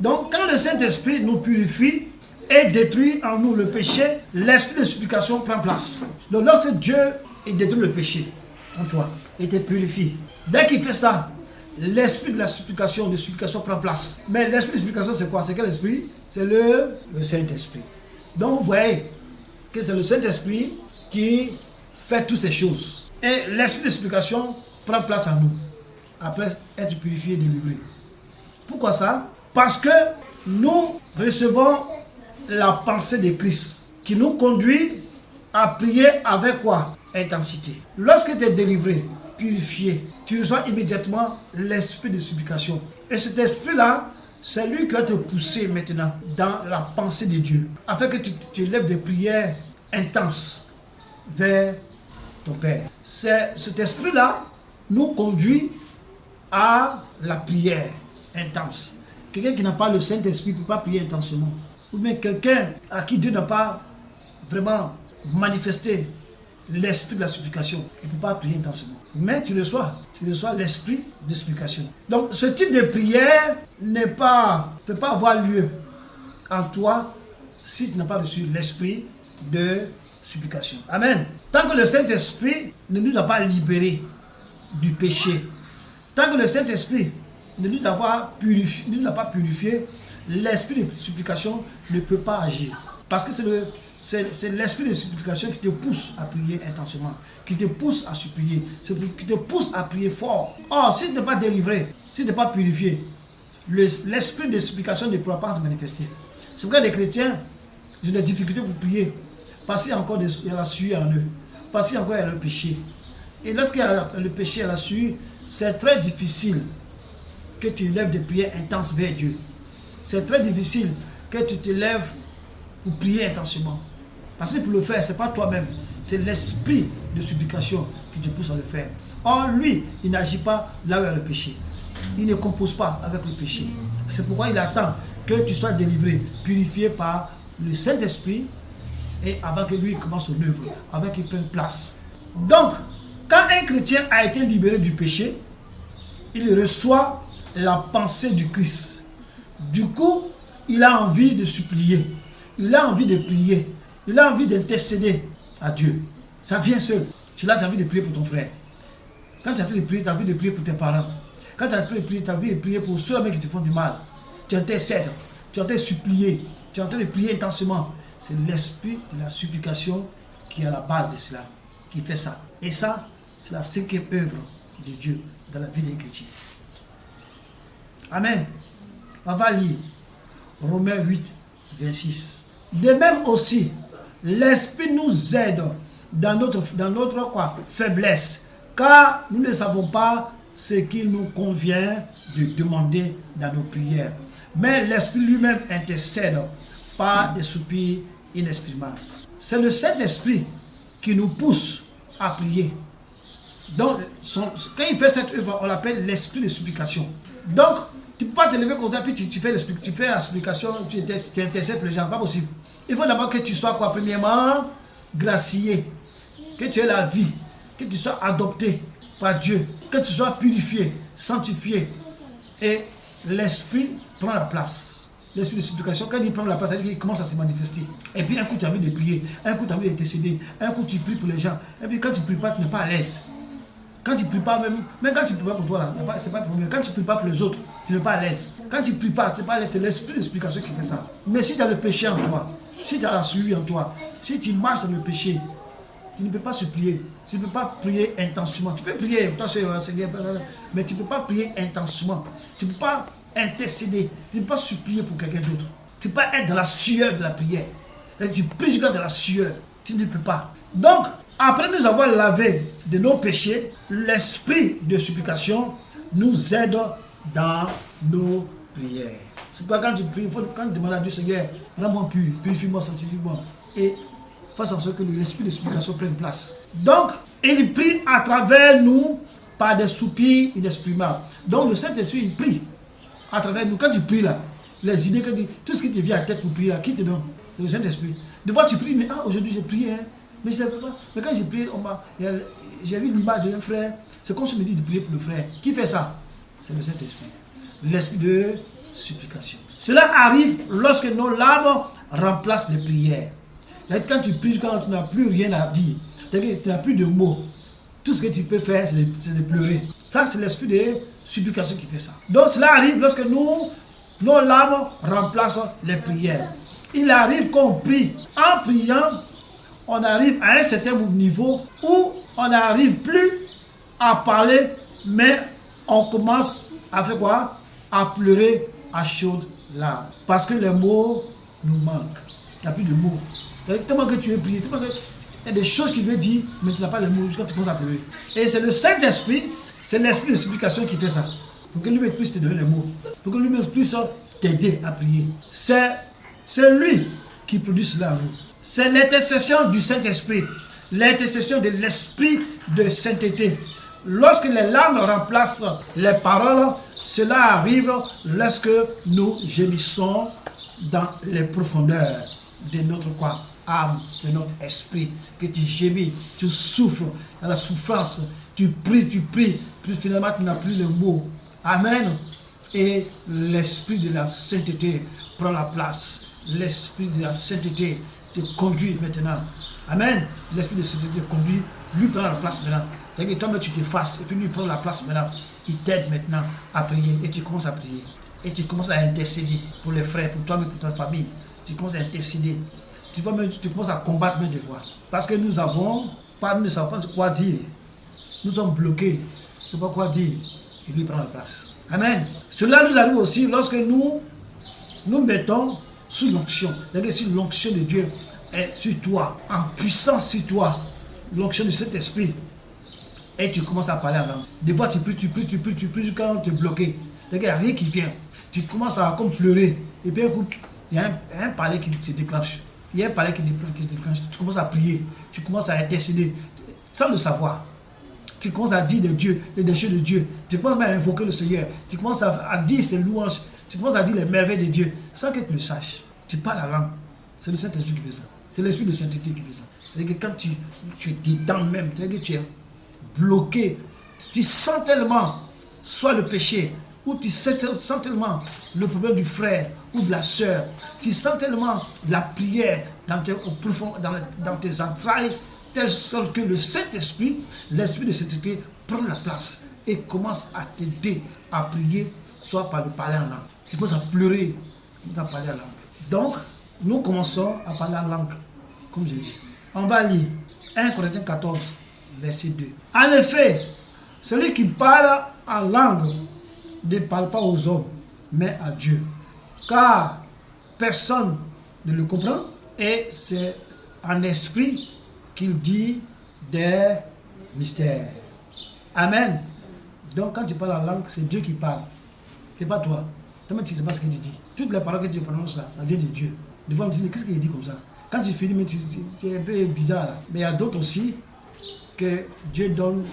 Donc quand le Saint-Esprit nous purifie et détruit en nous le péché, l'esprit de supplication prend place. Donc lorsque Dieu détruit le péché en toi et te purifie, dès qu'il fait ça, l'esprit de la supplication, prend place. Mais l'esprit de supplication, c'est quoi? C'est quel esprit? C'est le Saint-Esprit. Donc vous voyez que c'est le Saint-Esprit qui fait toutes ces choses. Et l'esprit de supplication prend place en nous, après être purifié et délivré. Pourquoi ça? Parce que nous recevons la pensée de Christ, qui nous conduit à prier avec quoi? Intensité. Lorsque tu es délivré, purifié, tu reçois immédiatement l'esprit de supplication. Et cet esprit-là, c'est lui qui va te pousser maintenant dans la pensée de Dieu, afin que tu élèves des prières intenses vers ton Père. Cet esprit-là nous conduit à la prière intense. Quelqu'un qui n'a pas le Saint-Esprit ne peut pas prier intensément. Ou bien quelqu'un à qui Dieu n'a pas vraiment manifesté l'esprit de la supplication, il ne peut pas prier intensément. Mais tu reçois l'esprit de supplication. Donc ce type de prière ne peut pas avoir lieu en toi si tu n'as pas reçu l'esprit de supplication. Amen. Tant que le Saint-Esprit ne nous a pas libérés du péché, tant que le Saint-Esprit ne nous a pas purifié, l'esprit de supplication ne peut pas agir. Parce que c'est l'esprit de supplication qui te pousse à prier intensément, qui te pousse à supplier, qui te pousse à prier fort. Or, si tu n'es pas délivré, si tu n'es pas purifié, l'esprit de supplication ne pourra pas se manifester. C'est pourquoi les chrétiens ont des difficultés pour prier, parce qu'il y a encore la suie en eux, parce qu'il y a encore le péché. Et lorsqu'il y a le péché et la suie, c'est très difficile que tu lèves des prières intenses vers Dieu. C'est très difficile que tu te lèves pour prier intensément. Parce que pour le faire, ce n'est pas toi-même, c'est l'esprit de supplication qui te pousse à le faire. Or, lui, il n'agit pas là où il y a le péché. Il ne compose pas avec le péché. C'est pourquoi il attend que tu sois délivré, purifié par le Saint-Esprit, et avant que lui commence son œuvre, avant qu'il prenne place. Donc, quand un chrétien a été libéré du péché, il reçoit la pensée du Christ. Du coup, il a envie de supplier, il a envie de prier, il a envie d'intercéder à Dieu. Ça vient seul. Tu as envie de prier pour ton frère. Quand tu as envie de prier, tu as envie de prier pour tes parents. Quand tu as envie de prier, tu as envie de prier pour ceux qui te font du mal. Tu intercèdes, tu es en train de supplier, tu es en train de prier intensément. C'est l'esprit de la supplication qui est à la base de cela, qui fait ça. Et ça, c'est la cinquième œuvre de Dieu dans la vie des chrétiens. Amen. On va lire Romains 8, 26. De même aussi, l'Esprit nous aide dans notre quoi, faiblesse, car nous ne savons pas ce qu'il nous convient de demander dans nos prières. Mais l'Esprit lui-même intercède par des soupirs inexprimables. C'est le Saint-Esprit qui nous pousse à prier. Donc, quand il fait cette œuvre, on l'appelle l'esprit de supplication. Donc, tu ne peux pas te lever comme ça, puis tu fais la supplication, tu intercèdes pour les gens, pas possible. Il faut d'abord que tu sois quoi? Premièrement, gracié, que tu aies la vie, que tu sois adopté par Dieu, que tu sois purifié, sanctifié. Et l'esprit prend la place. L'esprit de supplication, quand il prend la place, ça veut dire qu'il commence à se manifester. Et puis un coup, tu as envie de prier, un coup, tu as envie d'intercéder, un coup, tu pries pour les gens. Et puis quand tu ne pries pas, tu n'es pas à l'aise. Quand tu ne pries pas, même quand tu ne pries pas pour toi, c'est pas le problème. Quand tu ne pries pas pour les autres, tu n'es pas à l'aise. Quand tu ne pries pas, tu n'es pas à l'aise. C'est l'esprit de supplication qui fait ça. Mais si tu as le péché en toi, si tu as la souillure en toi, si tu marches dans le péché, tu ne peux pas supplier. Tu ne peux pas prier intensément. Tu peux prier, toi, Seigneur, mais tu ne peux pas prier intensément. Tu ne peux pas intercéder. Tu ne peux pas supplier pour quelqu'un d'autre. Tu ne peux pas être dans la sueur de la prière. Tu pries dans la sueur. Tu ne peux pas. Donc, après nous avoir lavé de nos péchés, l'esprit de supplication nous aide dans nos prières. C'est pourquoi quand tu pries, quand tu demandes à Dieu, Seigneur, rends-moi pur, purifie-moi, sanctifie-moi. Et fasse en sorte que l'esprit de supplication prenne place. Donc, il prie à travers nous par des soupirs inexprimables. Donc, le Saint-Esprit, il prie à travers nous. Quand tu pries là, les idées, tout ce qui te vient à la tête pour prier là, qui te donne? C'est le Saint-Esprit. Des fois, tu pries, mais aujourd'hui j'ai prié, hein. Mais je ne sais pas. Mais quand j'ai prié, j'ai vu l'image d'un frère. C'est comme si on me dit de prier pour le frère. Qui fait ça? C'est le Saint-Esprit. L'esprit de supplication. Cela arrive lorsque nos larmes remplacent les prières. Quand tu pries, quand tu n'as plus rien à dire, tu n'as plus de mots, tout ce que tu peux faire, c'est de pleurer. Ça, c'est l'esprit de supplication qui fait ça. Donc, cela arrive lorsque nos larmes remplacent les prières. Il arrive qu'on prie. En priant, on arrive à un certain niveau où on n'arrive plus à parler, mais on commence à faire quoi? À pleurer à chaudes larmes. Parce que les mots nous manquent. Il n'y a plus de mots. Tellement que tu es prié, tellement que il y a des choses qu'il veut dire, mais tu n'as pas les mots jusqu'à tu commences à pleurer. Et c'est le Saint-Esprit, c'est l'esprit de supplication qui fait ça. Pour que lui puisse te donner les mots. Pour que lui puisse t'aider à prier. C'est lui qui produit cela en vous. C'est l'intercession du Saint-Esprit. L'intercession de l'esprit de sainteté. Lorsque les larmes remplacent les paroles, cela arrive lorsque nous gémissons dans les profondeurs de notre quoi? Âme, de notre esprit, que tu gémis, tu souffres dans la souffrance, tu pries, puis finalement tu n'as plus les mots. Amen. Et l'esprit de la sainteté prend la place. L'esprit de la sainteté te conduit maintenant. Amen. L'esprit de la sainteté te conduit, lui prend la place maintenant. C'est-à-dire que toi, tu t'effaces, et puis lui prend la place maintenant. Il t'aide maintenant à prier, et tu commences à prier. Et tu commences à intercéder pour les frères, pour toi, mais pour ta famille. Tu commences à intercéder. Tu commences à combattre mes devoirs. Parce que nous ne savons pas quoi dire. Nous sommes bloqués. Je ne sais pas quoi dire. Et lui prend la place. Amen. Cela nous arrive aussi lorsque nous mettons sous l'onction. C'est-à-dire si l'onction de Dieu est sur toi, en puissance sur toi, l'onction de cet esprit, et tu commences à parler en langue. Des fois tu pries quand tu es bloqué. C'est-à-dire qu'il n'y a rien qui vient. Tu commences à comme pleurer. Et puis un coup, il y a un parler qui se déclenche. Il y a un parler qui se déclenche. Tu commences à prier. Tu commences à intercéder. Sans le savoir. Tu commences à dire de Dieu, des choses de Dieu. Tu commences à invoquer le Seigneur. Tu commences à dire ses louanges. Tu commences à dire les merveilles de Dieu. Sans que tu le saches. Tu parles la langue. C'est le Saint-Esprit qui fait ça. C'est l'Esprit de sainteté qui fait ça. C'est-à-dire que quand tu es dedans même, c'est-à-dire que tu es bloqué, tu sens tellement soit le péché, ou tu sens tellement le problème du frère ou de la sœur, tu sens tellement la prière dans tes entrailles, telle sorte que le Saint-Esprit, l'Esprit de sainteté, prend la place et commence à t'aider à prier, soit par le parler en langue. Tu commences à pleurer, tu commences à parler en langue. Donc, nous commençons à parler en langue, comme je dis. On va lire 1 Corinthiens 14, verset 2. En effet, celui qui parle en langue ne parle pas aux hommes, mais à Dieu. Car personne ne le comprend et c'est en esprit qu'il dit des mystères. Amen. Donc quand tu parles en langue, c'est Dieu qui parle. C'est pas toi. Toi-même, tu ne sais pas ce que tu dis. Toutes les paroles que tu prononces là, ça vient de Dieu. Des fois, on me dit, mais qu'est-ce qu'il dit comme ça? Quand tu finis, mais c'est un peu bizarre là. Mais il y a d'autres aussi que Dieu donne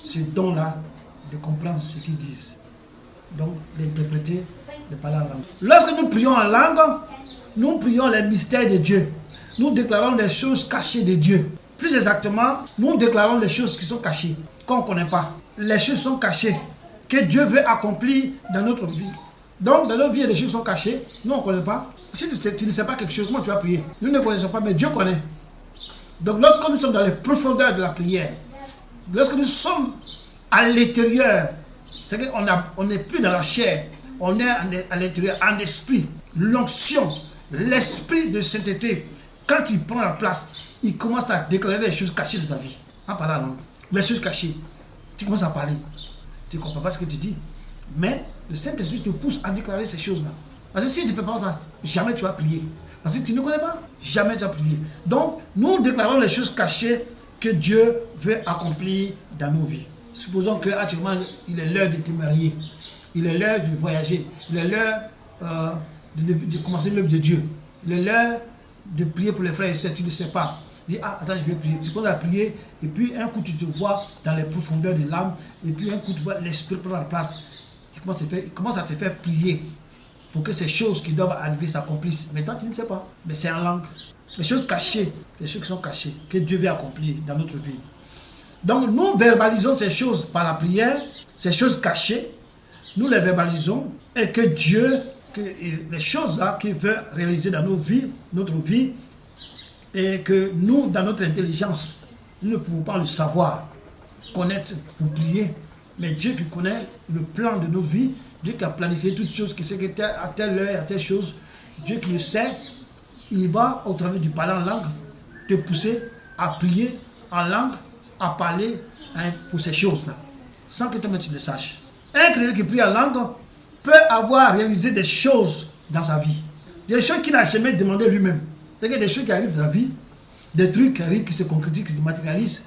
ce don-là de comprendre ce qu'ils disent. Donc, d'interpréter, de parler en langue. Lorsque nous prions en langue, nous prions les mystères de Dieu. Nous déclarons les choses cachées de Dieu. Plus exactement, nous déclarons les choses qui sont cachées, qu'on ne connaît pas. Les choses sont cachées, que Dieu veut accomplir dans notre vie. Donc, dans notre vie, il y a des choses qui sont cachées, nous on ne connaît pas. Si tu ne sais pas quelque chose, comment tu vas prier? Nous ne connaissons pas, mais Dieu connaît. Donc, lorsque nous sommes dans les profondeurs de la prière, lorsque nous sommes à l'intérieur, c'est-à-dire qu'on n'est plus dans la chair, on est à l'intérieur, en esprit, l'onction, l'esprit de sainteté, quand il prend la place, il commence à déclarer les choses cachées de ta vie. En parlant, non? Les choses cachées. Tu commences à parler. Tu ne comprends pas ce que tu dis. Mais le Saint-Esprit te pousse à déclarer ces choses-là. Parce que si tu ne fais pas ça, jamais tu vas prier. Parce que tu ne connais pas, jamais tu vas prier. Donc, nous déclarons les choses cachées que Dieu veut accomplir dans nos vies. Supposons qu'actuellement, il est l'heure de te marier. Il est l'heure de voyager. Il est l'heure de commencer l'œuvre de Dieu. Il est l'heure de prier pour les frères et sœurs. Tu ne sais pas. Dis, ah, attends, je vais prier. Tu commences à prier. Et puis, un coup, tu te vois dans les profondeurs de l'âme. Et puis, un coup, tu vois l'esprit prendre la place. Il commence à te faire prier pour que ces choses qui doivent arriver s'accomplissent. Mais toi, tu ne sais pas. Mais c'est en langue. Les choses cachées, les choses qui sont cachées, que Dieu veut accomplir dans notre vie. Donc, nous verbalisons ces choses par la prière, ces choses cachées. Nous les verbalisons et que Dieu, que les choses là qu'il veut réaliser dans nos vies, notre vie, et que nous, dans notre intelligence, nous ne pouvons pas le savoir, connaître pour prier. Mais Dieu qui connaît le plan de nos vies, Dieu qui a planifié toutes choses, qui sait qu'à telle heure, à telle chose, Dieu qui le sait, il va, au travers du parler en langue, te pousser à prier en langue, à parler pour ces choses-là, sans que toi-même tu le saches. Un chrétien qui prie en langue peut avoir réalisé des choses dans sa vie. Des choses qu'il n'a jamais demandé lui-même. C'est-à-dire des choses qui arrivent dans sa vie, des trucs qui arrivent, qui se concrétisent, qui se matérialisent,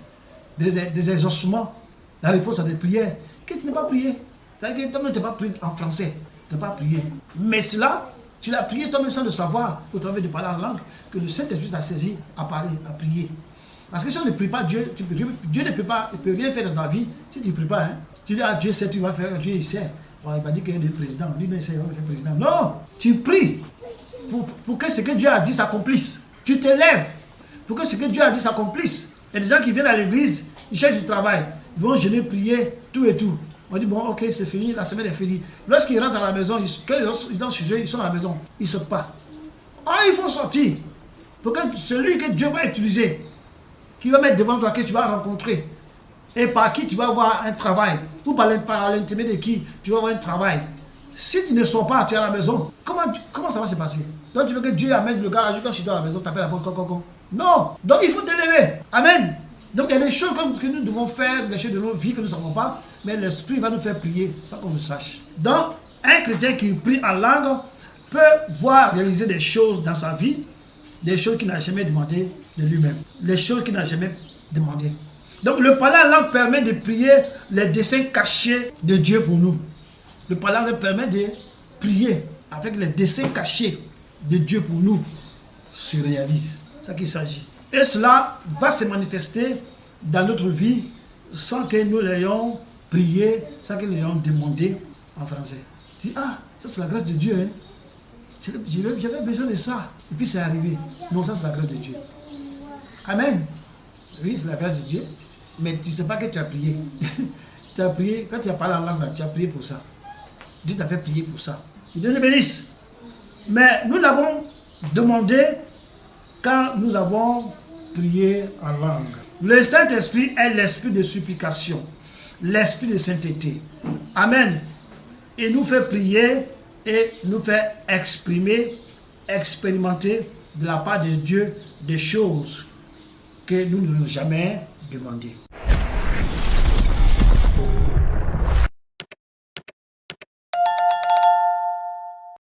des exaucements, la réponse à des prières, que tu n'as pas prié. C'est-à-dire que toi-même tu n'as pas prié en français, tu n'as pas prié. Mais cela, tu l'as prié toi-même sans le savoir, au travers de parler en langue, que le Saint-Esprit t'a saisi à parler, à prier. Parce que si on ne prie pas Dieu, Dieu ne peut pas, il peut rien faire dans ta vie si tu ne pries pas. Hein. Tu dis, ah Dieu sait, tu vas faire, Dieu il sait. Bon, il va dire qu'il est le président, lui il sait, il va faire président. Non, tu pries pour que ce que Dieu a dit s'accomplisse. Tu te lèves pour que ce que Dieu a dit s'accomplisse. Il y a des gens qui viennent à l'église, ils cherchent du travail, ils vont jeûner, prier, tout et tout. On dit, bon, ok, c'est fini, la semaine est finie. Lorsqu'ils rentrent à la maison, quand ils ont sujet, ils sont à la maison, ils ne sortent pas. Ah, il faut sortir pour que celui que Dieu va utiliser, qui va mettre devant toi, que tu vas rencontrer, et par qui tu vas avoir un travail, ou par l'intermédiaire de qui tu vas avoir un travail. Si tu ne sors pas, tu es à la maison, comment ça va se passer? Donc tu veux que Dieu amène le gars quand je suis dans la maison, t'appelles la porte, non, donc il faut te lever. Amen. Donc il y a des choses que nous devons faire, des choses de nos vies que nous ne savons pas, mais l'Esprit va nous faire prier sans qu'on le sache. Donc un chrétien qui prie en langue peut voir réaliser des choses dans sa vie, des choses qu'il n'a jamais demandé de lui-même, les choses qu'il n'a jamais demandé. Donc le parler en langue permet de prier les desseins cachés de Dieu pour nous. Le parler en langue permet de prier avec les desseins cachés de Dieu pour nous se réalisent. C'est ça qu'il s'agit. Et cela va se manifester dans notre vie sans que nous l'ayons prié, sans que nous l'ayons demandé en français. Tu dis, ah, ça c'est la grâce de Dieu. Hein? J'avais besoin de ça. Et puis c'est arrivé. Non, ça c'est la grâce de Dieu. Amen. Oui, c'est la grâce de Dieu. Mais tu ne sais pas que tu as prié. Tu as prié, quand tu as parlé en langue, tu as prié pour ça. Dieu t'a fait prier pour ça. Que Dieu le bénisse. Mais nous l'avons demandé quand nous avons prié en langue. Le Saint-Esprit est l'esprit de supplication, l'esprit de sainteté. Amen. Il nous fait prier et nous fait exprimer, expérimenter de la part de Dieu des choses que nous ne nous jamais demandées.